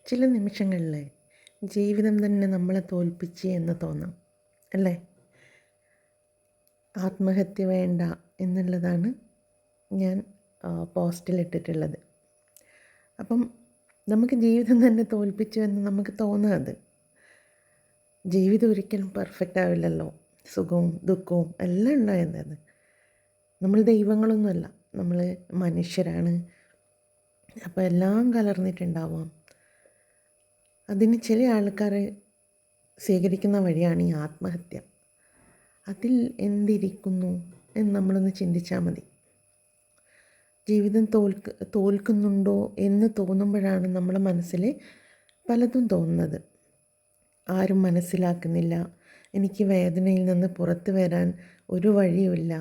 ചില നിമിഷങ്ങളിൽ ജീവിതം തന്നെ നമ്മളെ തോൽപ്പിച്ച് എന്ന് തോന്നാം, അല്ലേ? ആത്മഹത്യ വേണ്ട എന്നുള്ളതാണ് ഞാൻ പോസ്റ്റിലിട്ടിട്ടുള്ളത്. അപ്പം നമുക്ക് ജീവിതം തന്നെ തോൽപ്പിച്ചു എന്ന് നമുക്ക് തോന്നാതെ, ജീവിതം ഒരിക്കലും പെർഫെക്റ്റ് ആവില്ലല്ലോ. സുഖവും ദുഃഖവും എല്ലാം ഉണ്ടായിരുന്നത്. നമ്മൾ ദൈവങ്ങളൊന്നുമല്ല, നമ്മൾ മനുഷ്യരാണ്. അപ്പോൾ എല്ലാം കലർന്നിട്ടുണ്ടാവാം. അതിന് ചില ആൾക്കാർ സ്വീകരിക്കുന്ന വഴിയാണ് ഈ ആത്മഹത്യ. അതിൽ എന്തിരിക്കുന്നു എന്ന് നമ്മളൊന്ന് ചിന്തിച്ചാൽ മതി. ജീവിതം തോൽക്കുന്നുണ്ടോ എന്ന് തോന്നുമ്പോഴാണ് നമ്മളെ മനസ്സിൽ പലതും തോന്നുന്നത്. ആരും മനസ്സിലാക്കുന്നില്ല, എനിക്ക് വേദനയിൽ നിന്ന് പുറത്തു വരാൻ ഒരു വഴിയുമില്ല,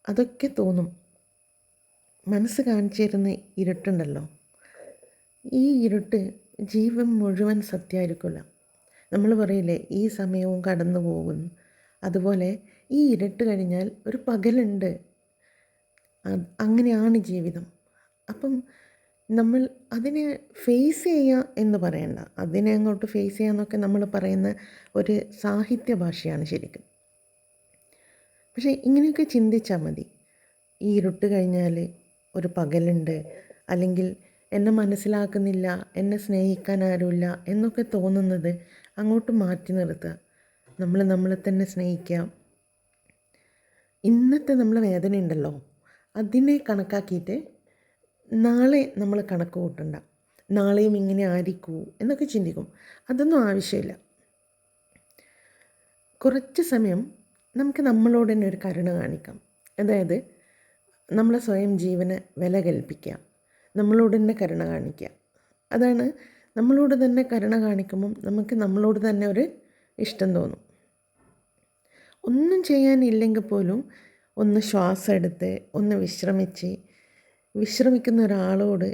അതൊക്കെ തോന്നും. മനസ്സ് കാണിച്ചു തരുന്ന ഇരുട്ടുണ്ടല്ലോ, ഈ ഇരുട്ട് ജീവൻ മുഴുവൻ സത്യമായിരിക്കില്ല. നമ്മൾ പറയില്ലേ, ഈ സമയവും കടന്നു പോകുന്നു. അതുപോലെ ഈ ഇരുട്ട് കഴിഞ്ഞാൽ ഒരു പകലുണ്ട്. അങ്ങനെയാണ് ജീവിതം. അപ്പം നമ്മൾ അതിനെ ഫേസ് ചെയ്യുക എന്ന് പറയണ്ട, അതിനെ അങ്ങോട്ട് ഫേസ് ചെയ്യാന്നൊക്കെ നമ്മൾ പറയുന്ന ഒരു സാഹിത്യ ഭാഷയാണ് ശരിക്കും. പക്ഷേ ഇങ്ങനെയൊക്കെ ചിന്തിച്ചാൽ മതി. ഈ ഇരുട്ട് കഴിഞ്ഞാൽ ഒരു പകലുണ്ട്, അല്ലെങ്കിൽ എന്നെ മനസ്സിലാക്കുന്നില്ല, എന്നെ സ്നേഹിക്കാൻ ആരുമില്ല എന്നൊക്കെ തോന്നുന്നത് അങ്ങോട്ട് മാറ്റി നിർത്തുക. നമ്മൾ നമ്മളെ തന്നെ സ്നേഹിക്കുക. ഇന്നത്തെ നമ്മളെ വേദന ഉണ്ടല്ലോ, അതിനെ കണക്കാക്കിയിട്ട് നാളെ നമ്മൾ കണക്ക് കൂട്ടണ്ട. നാളെയും ഇങ്ങനെ ആയിരിക്കൂ എന്നൊക്കെ ചിന്തിക്കും. അതൊന്നും ആവശ്യമില്ല. കുറച്ച് സമയം നമുക്ക് നമ്മളോട് തന്നെ ഒരു കരുണ കാണിക്കാം. അതായത് നമ്മളെ സ്വയം ജീവന് വില കൽപ്പിക്കുക, നമ്മളോട് തന്നെ കരുണ കാണിക്കുക. അതാണ്, നമ്മളോട് തന്നെ കരുണ കാണിക്കുമ്പം നമുക്ക് നമ്മളോട് തന്നെ ഒരു ഇഷ്ടം തോന്നും. ഒന്നും ചെയ്യാനില്ലെങ്കിൽ പോലും ഒന്ന് ശ്വാസം എടുത്ത് ഒന്ന് വിശ്രമിക്കുന്ന ഒരാളോട്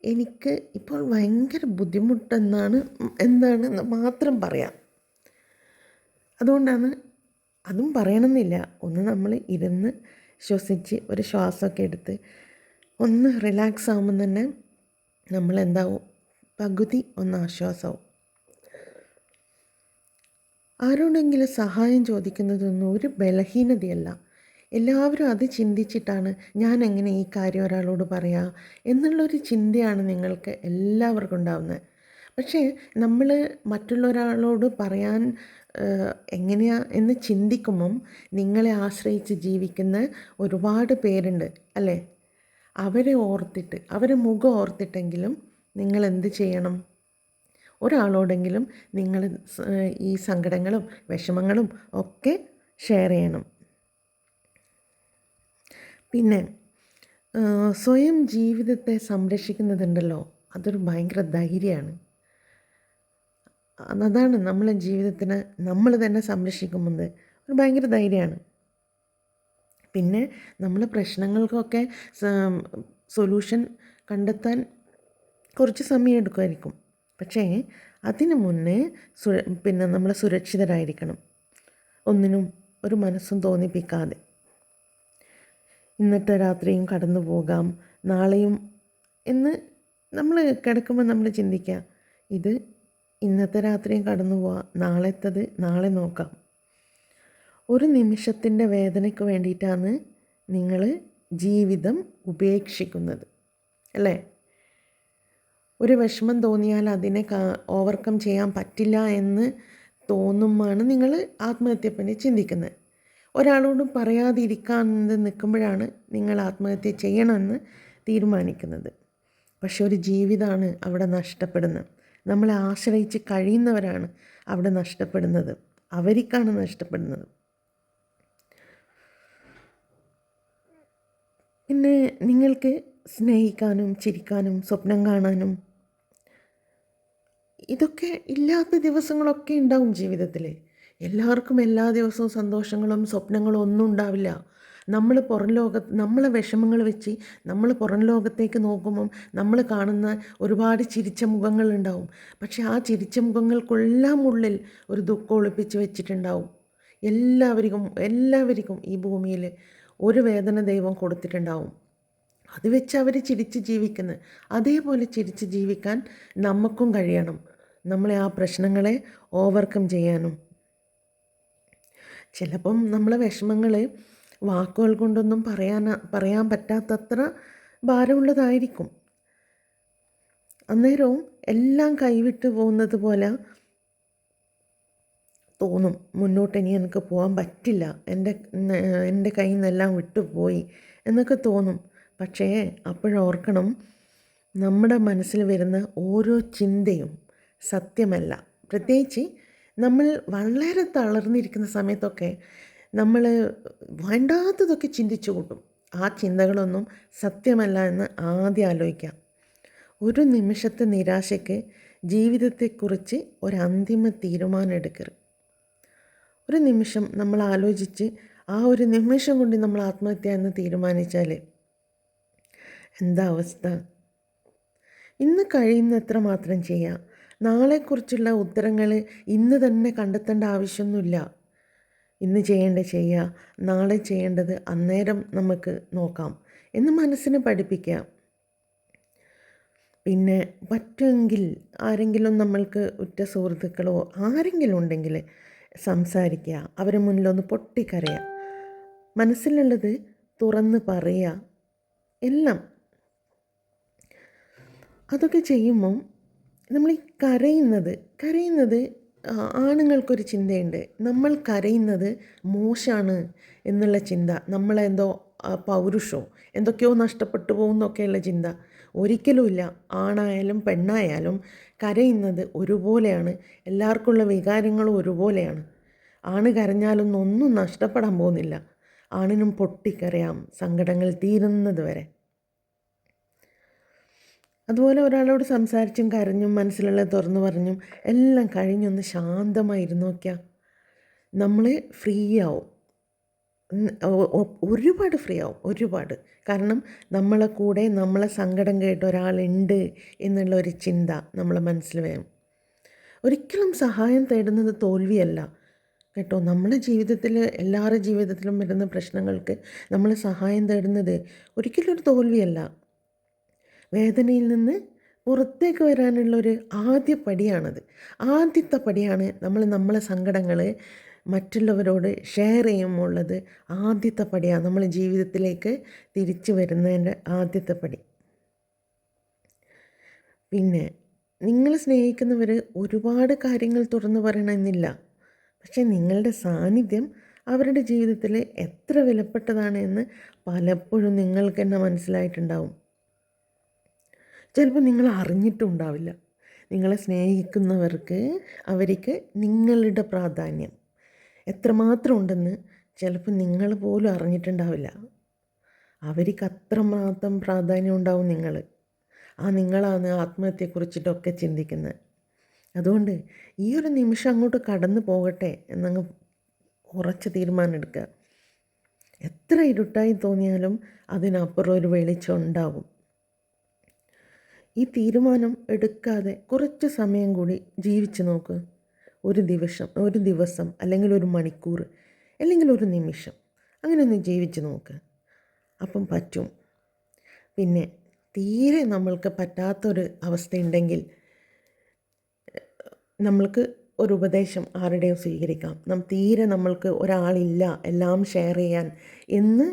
എനിക്ക് ഇപ്പോൾ ഭയങ്കര എന്താണെന്ന് മാത്രം പറയാം. അതുകൊണ്ടാണ്, അതും പറയണമെന്നില്ല, ഒന്ന് നമ്മൾ ഇരുന്ന് ശ്വസിച്ച് ഒരു ശ്വാസമൊക്കെ എടുത്ത് ഒന്ന് റിലാക്സ് ആകുമ്പം തന്നെ നമ്മളെന്താവും, പകുതി ഒന്ന് ആശ്വാസമാവും. ആരോടെങ്കിലും സഹായം ചോദിക്കുന്നതൊന്നും ഒരു ബലഹീനതയല്ല. എല്ലാവരും അത് ചിന്തിച്ചിട്ടാണ് ഞാൻ എങ്ങനെ ഈ കാര്യം ഒരാളോട് പറയാം എന്നുള്ളൊരു ചിന്തയാണ് നിങ്ങൾക്ക് എല്ലാവർക്കും ഉണ്ടാകുന്നത്. പക്ഷേ നമ്മൾ മറ്റുള്ള ഒരാളോട് പറയാൻ എങ്ങനെയാ എന്ന് ചിന്തിക്കുമ്പം നിങ്ങളെ ആശ്രയിച്ച് ജീവിക്കുന്ന ഒരുപാട് പേരുണ്ട്, അല്ലേ? അവരെ മുഖം ഓർത്തിട്ടെങ്കിലും നിങ്ങൾ എന്ത് ചെയ്യണം? ഒരാളോടെങ്കിലും നിങ്ങൾ ഈ സങ്കടങ്ങളും വിഷമങ്ങളും ഒക്കെ ഷെയർ ചെയ്യണം. പിന്നെ സ്വയം ജീവിതത്തെ സംരക്ഷിക്കുന്നതുണ്ടല്ലോ, അതൊരു ഭയങ്കര ധൈര്യമാണ്. അതാണ് നമ്മളെ ജീവിതത്തിന് നമ്മൾ തന്നെ സംരക്ഷിക്കുമ്പോൾ ഒരു ഭയങ്കര ധൈര്യമാണ്. പിന്നെ നമ്മൾ പ്രശ്നങ്ങൾക്കൊക്കെ സൊല്യൂഷൻ കണ്ടെത്താൻ കുറച്ച് സമയം എടുക്കുമായിരിക്കും. പക്ഷേ അതിന് മുന്നേ നമ്മൾ സുരക്ഷിതരായിരിക്കണം. ഒന്നിനും ഒരു മനസ്സും തോന്നിപ്പിക്കാതെ. ഇന്നത്തെ രാത്രിയും കടന്നു പോകാം, നാളെയും എന്ന് നമ്മൾ കിടക്കുമ്പോൾ നമ്മൾ ചിന്തിക്കുക, ഇത് ഇന്നത്തെ രാത്രിയും കടന്നു പോവാം, നാളെത്തത് നാളെ നോക്കാം. ഒരു നിമിഷത്തിൻ്റെ വേദനയ്ക്ക് വേണ്ടിയിട്ടാണ് നിങ്ങൾ ജീവിതം ഉപേക്ഷിക്കുന്നത്, അല്ലേ? ഒരു വിഷമം തോന്നിയാൽ അതിനെ ഓവർകം ചെയ്യാൻ പറ്റില്ല എന്ന് തോന്നുമ്പോഴാണ് നിങ്ങൾ ആത്മഹത്യപ്പറ്റി ചിന്തിക്കുന്നത്. ഒരാളോടും പറയാതിരിക്കാൻ നിൽക്കുമ്പോഴാണ് നിങ്ങൾ ആത്മഹത്യ ചെയ്യണമെന്ന് തീരുമാനിക്കുന്നത്. പക്ഷെ ഒരു ജീവിതമാണ് അവിടെ നഷ്ടപ്പെടുന്നത്. നമ്മളെ ആശ്രയിച്ച് കഴിയുന്നവരാണ് അവിടെ നഷ്ടപ്പെടുന്നത്, അവർക്കാണ് നഷ്ടപ്പെടുന്നത്. പിന്നെ നിങ്ങൾക്ക് സ്നേഹിക്കാനും ചിരിക്കാനും സ്വപ്നം കാണാനും ഇതൊക്കെ ഇല്ലാത്ത ദിവസങ്ങളൊക്കെ ഉണ്ടാവും ജീവിതത്തിൽ. എല്ലാവർക്കും എല്ലാ ദിവസവും സന്തോഷങ്ങളും സ്വപ്നങ്ങളും ഒന്നും ഉണ്ടാവില്ല. നമ്മളെ വിഷമങ്ങൾ വെച്ച് നമ്മൾ പുറം ലോകത്തേക്ക് നോക്കുമ്പം നമ്മൾ കാണുന്ന ഒരുപാട് ചിരിച്ച മുഖങ്ങളുണ്ടാവും. പക്ഷെ ആ ചിരിച്ച മുഖങ്ങൾക്കെല്ലാം ഉള്ളിൽ ഒരു ദുഃഖം ഒളിപ്പിച്ച് വെച്ചിട്ടുണ്ടാവും. എല്ലാവർക്കും ഈ ഭൂമിയിൽ ഒരു വേദന ദൈവം കൊടുത്തിട്ടുണ്ടാവും. അത് വെച്ച് അവർ ചിരിച്ച് ജീവിക്കുന്നത്. അതേപോലെ ചിരിച്ച് ജീവിക്കാൻ നമുക്കും കഴിയണം. നമ്മളെ ആ പ്രശ്നങ്ങളെ ഓവർകം ചെയ്യാനും. ചിലപ്പം നമ്മളെ വിഷമങ്ങൾ വാക്കുകൾ കൊണ്ടൊന്നും പറയാൻ പറ്റാത്തത്ര ഭാരമുള്ളതായിരിക്കും. അന്നേരവും എല്ലാം കൈവിട്ട് പോകുന്നത് പോലെ തോന്നും. മുന്നോട്ട് ഇനി എനിക്ക് പോകാൻ പറ്റില്ല, എൻ്റെ കയ്യിൽ നിന്നെല്ലാം വിട്ടുപോയി എന്നൊക്കെ തോന്നും. പക്ഷേ അപ്പോഴോർക്കണം, നമ്മുടെ മനസ്സിൽ വരുന്ന ഓരോ ചിന്തയും സത്യമല്ല. പ്രത്യേകിച്ച് നമ്മൾ വളരെ തളർന്നിരിക്കുന്ന സമയത്തൊക്കെ നമ്മൾ വേണ്ടാത്തതൊക്കെ ചിന്തിച്ചു കൂട്ടും. ആ ചിന്തകളൊന്നും സത്യമല്ല എന്ന് ആദ്യം ആലോചിക്കാം. ഒരു നിമിഷത്തെ നിരാശയ്ക്ക് ജീവിതത്തെക്കുറിച്ച് ഒരു അന്തിമ തീരുമാനം എടുക്കരുത്. ഒരു നിമിഷം നമ്മൾ ആലോചിച്ച് ആ ഒരു നിമിഷം കൊണ്ട് നമ്മൾ ആത്മഹത്യ എന്ന് തീരുമാനിച്ചാൽ എന്താ അവസ്ഥ? ഇന്ന് കഴിയുന്നത്ര മാത്രം ചെയ്യാം. നാളെക്കുറിച്ചുള്ള ഉത്തരങ്ങൾ ഇന്ന് തന്നെ കണ്ടെത്തേണ്ട ആവശ്യമൊന്നുമില്ല. ഇന്ന് ചെയ്യേണ്ടത് ചെയ്യുക, നാളെ ചെയ്യേണ്ടത് അന്നേരം നമുക്ക് നോക്കാം എന്ന് മനസ്സിനെ പഠിപ്പിക്കുക. പിന്നെ പറ്റുമെങ്കിൽ ആരെങ്കിലും നമ്മൾക്ക് ഉറ്റ സുഹൃത്തുക്കളോ ആരെങ്കിലും ഉണ്ടെങ്കിൽ സംസാരിക്കുക, അവരെ മുന്നിലൊന്ന് പൊട്ടിക്കരയുക, മനസ്സിലുള്ളത് തുറന്ന് പറയുക. എല്ലാം അതൊക്കെ ചെയ്യുമ്പം നമ്മൾ ഈ കരയുന്നത് ആണുങ്ങൾക്കൊരു ചിന്തയുണ്ട്, നമ്മൾ കരയുന്നത് മോശമാണ് എന്നുള്ള ചിന്ത, നമ്മളെന്തോ പൗരുഷോ എന്തൊക്കെയോ നഷ്ടപ്പെട്ടു പോകുന്നൊക്കെയുള്ള ചിന്ത. ഒരിക്കലുമില്ല. ആണായാലും പെണ്ണായാലും കരയുന്നത് ഒരുപോലെയാണ്. എല്ലാവർക്കുമുള്ള വികാരങ്ങളും ഒരുപോലെയാണ്. ആണ് കരഞ്ഞാലൊന്നും ഒന്നും നഷ്ടപ്പെടാൻ പോകുന്നില്ല. ആണിനും പൊട്ടിക്കരയാം സങ്കടങ്ങൾ തീരുന്നത് വരെ. അതുപോലെ ഒരാളോട് സംസാരിച്ചും കരഞ്ഞും മനസ്സിലുള്ള തുറന്നു പറഞ്ഞും എല്ലാം കഴിഞ്ഞൊന്ന് ശാന്തമായിരുന്നു നോക്കിയാൽ നമ്മൾ ഫ്രീ ആവും. ഒരുപാട് ഫ്രീ ആവും, ഒരുപാട്. കാരണം നമ്മളെ കൂടെ നമ്മളെ സങ്കടം കേട്ട ഒരാളുണ്ട് എന്നുള്ളൊരു ചിന്ത നമ്മളെ മനസ്സിൽ വരും. ഒരിക്കലും സഹായം തേടുന്നത് തോൽവിയല്ല കേട്ടോ. നമ്മളെ ജീവിതത്തിൽ എല്ലാവരുടെ ജീവിതത്തിലും വരുന്ന പ്രശ്നങ്ങൾക്ക് നമ്മൾ സഹായം തേടുന്നത് ഒരിക്കലും ഒരു തോൽവിയല്ല. വേദനയിൽ നിന്ന് പുറത്തേക്ക് വരാനുള്ളൊരു ആദ്യ പടിയാണത്. ആദ്യത്തെ പടിയാണ് നമ്മളെ സങ്കടങ്ങൾ മറ്റുള്ളവരോട് ഷെയർ ചെയ്യുമ്പോഴുള്ളത്. ആദ്യത്തെ പടിയാണ് നമ്മൾ ജീവിതത്തിലേക്ക് തിരിച്ചു വരുന്നതിൻ്റെ ആദ്യത്തെ പടി. പിന്നെ നിങ്ങൾ സ്നേഹിക്കുന്നവർ ഒരുപാട് കാര്യങ്ങൾ തുറന്നു പറയണമെന്നില്ല. പക്ഷേ നിങ്ങളുടെ സാന്നിധ്യം അവരുടെ ജീവിതത്തിൽ എത്ര വിലപ്പെട്ടതാണ് എന്ന് പലപ്പോഴും നിങ്ങൾക്ക് തന്നെ മനസ്സിലായിട്ടുണ്ടാവും. ചിലപ്പോൾ നിങ്ങൾ അറിഞ്ഞിട്ടുണ്ടാവില്ല. നിങ്ങളെ സ്നേഹിക്കുന്നവർക്ക് അവർക്ക് നിങ്ങളുടെ പ്രാധാന്യം എത്രമാത്രം ഉണ്ടെന്ന് ചിലപ്പോൾ നിങ്ങൾ പോലും അറിഞ്ഞിട്ടുണ്ടാവില്ല. അവർക്ക് അത്രമാത്രം പ്രാധാന്യം ഉണ്ടാവും നിങ്ങൾ. നിങ്ങളാണ് ആത്മഹത്യയെക്കുറിച്ചിട്ടൊക്കെ ചിന്തിക്കുന്നത്. അതുകൊണ്ട് ഈ ഒരു നിമിഷം അങ്ങോട്ട് കടന്നു പോകട്ടെ എന്നങ്ങ് ഉറച്ച തീരുമാനം എടുക്കുക. എത്ര ഇരുട്ടായി തോന്നിയാലും അതിനപ്പുറം ഒരു വെളിച്ചം ഉണ്ടാകും. ഈ തീരുമാനം എടുക്കാതെ കുറച്ച് സമയം കൂടി ജീവിച്ച് നോക്ക്. ഒരു ദിവസം അല്ലെങ്കിൽ ഒരു മണിക്കൂർ അല്ലെങ്കിൽ ഒരു നിമിഷം അങ്ങനെ ഒന്ന് ജീവിച്ച് നോക്ക്. അപ്പം പറ്റും. പിന്നെ തീരെ നമ്മൾക്ക് പറ്റാത്തൊരു അവസ്ഥയുണ്ടെങ്കിൽ നമ്മൾക്ക് ഒരു ഉപദേശം ആരുടെയും സ്വീകരിക്കാം. തീരെ നമ്മൾക്ക് ഒരാളില്ല എല്ലാം ഷെയർ ചെയ്യാൻ എന്ന്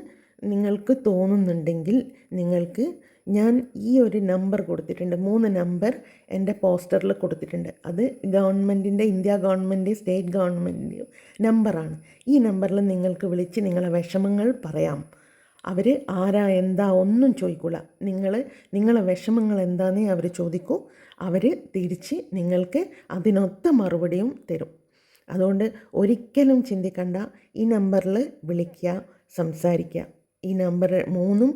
നിങ്ങൾക്ക് തോന്നുന്നുണ്ടെങ്കിൽ നിങ്ങൾക്ക് ഞാൻ ഈ ഒരു നമ്പർ കൊടുത്തിട്ടുണ്ട്. 3 നമ്പർ എൻ്റെ പോസ്റ്ററിൽ കൊടുത്തിട്ടുണ്ട്. അത് ഗവൺമെൻറ്റിൻ്റെ, ഇന്ത്യ ഗവൺമെൻറ്, സ്റ്റേറ്റ് ഗവൺമെൻറ്റിൻ്റെയും നമ്പറാണ്. ഈ നമ്പറിൽ നിങ്ങൾക്ക് വിളിച്ച് നിങ്ങളെ വിഷമങ്ങൾ പറയാം. അവർ ആരാ എന്താ ഒന്നും ചോദിക്കില്ല. നിങ്ങളെ വിഷമങ്ങൾ എന്താണെന്നേ അവർ ചോദിക്കൂ. അവർ തിരിച്ച് നിങ്ങൾക്ക് അതിനൊത്ത മറുപടിയും തരും. അതുകൊണ്ട് ഒരിക്കലും ചിന്തിക്കണ്ട. ഈ നമ്പറിൽ വിളിക്കുക, സംസാരിക്കുക. ഈ നമ്പർ 3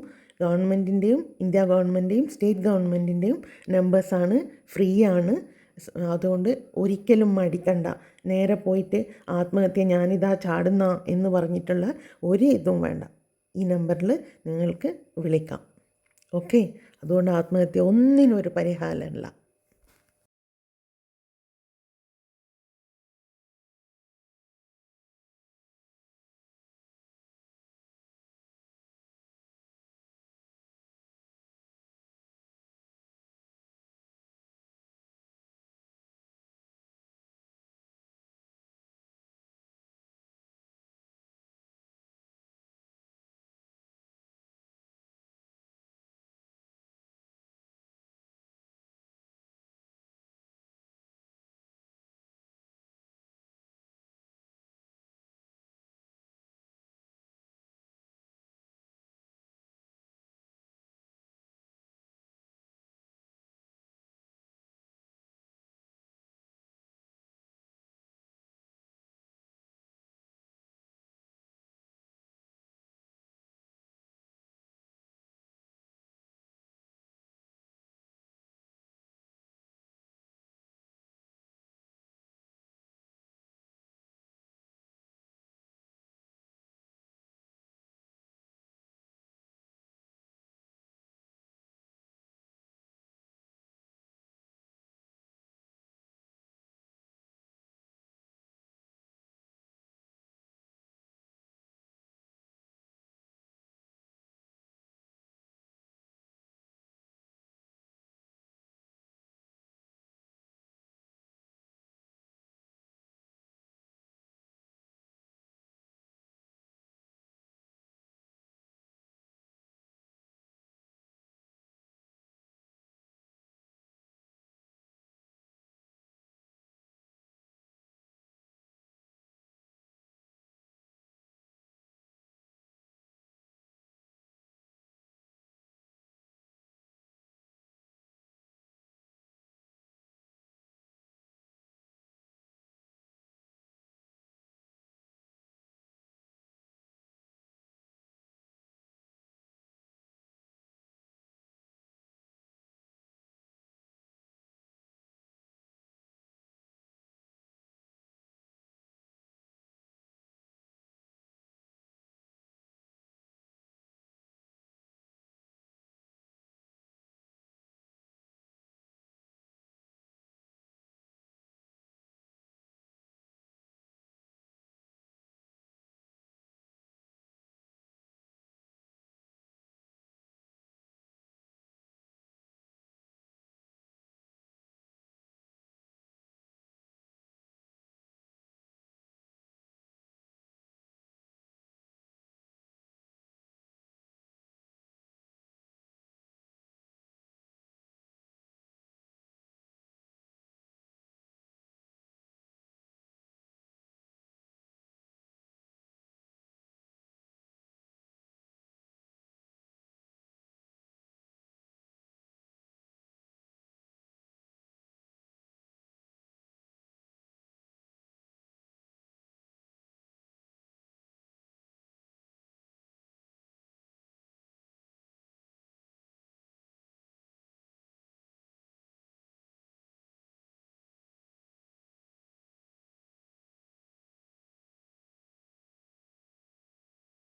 ഗവൺമെൻറ്റിൻ്റെയും, ഇന്ത്യ ഗവൺമെൻറ്റിൻ്റെയും സ്റ്റേറ്റ് ഗവൺമെൻറ്റിൻ്റെയും നമ്പേഴ്സാണ്, ഫ്രീ ആണ്. അതുകൊണ്ട് ഒരിക്കലും മടിക്കണ്ട. നേരെ പോയിട്ട് ആത്മഹത്യ ഞാനിതാ ചാടുന്ന എന്ന് പറഞ്ഞിട്ടുള്ള ഒരു ഇതും വേണ്ട. ഈ നമ്പറിൽ നിങ്ങൾക്ക് വിളിക്കാം. ഓക്കെ. അതുകൊണ്ട് ആത്മഹത്യ ഒന്നിനും ഒരു പരിഹാരമല്ല.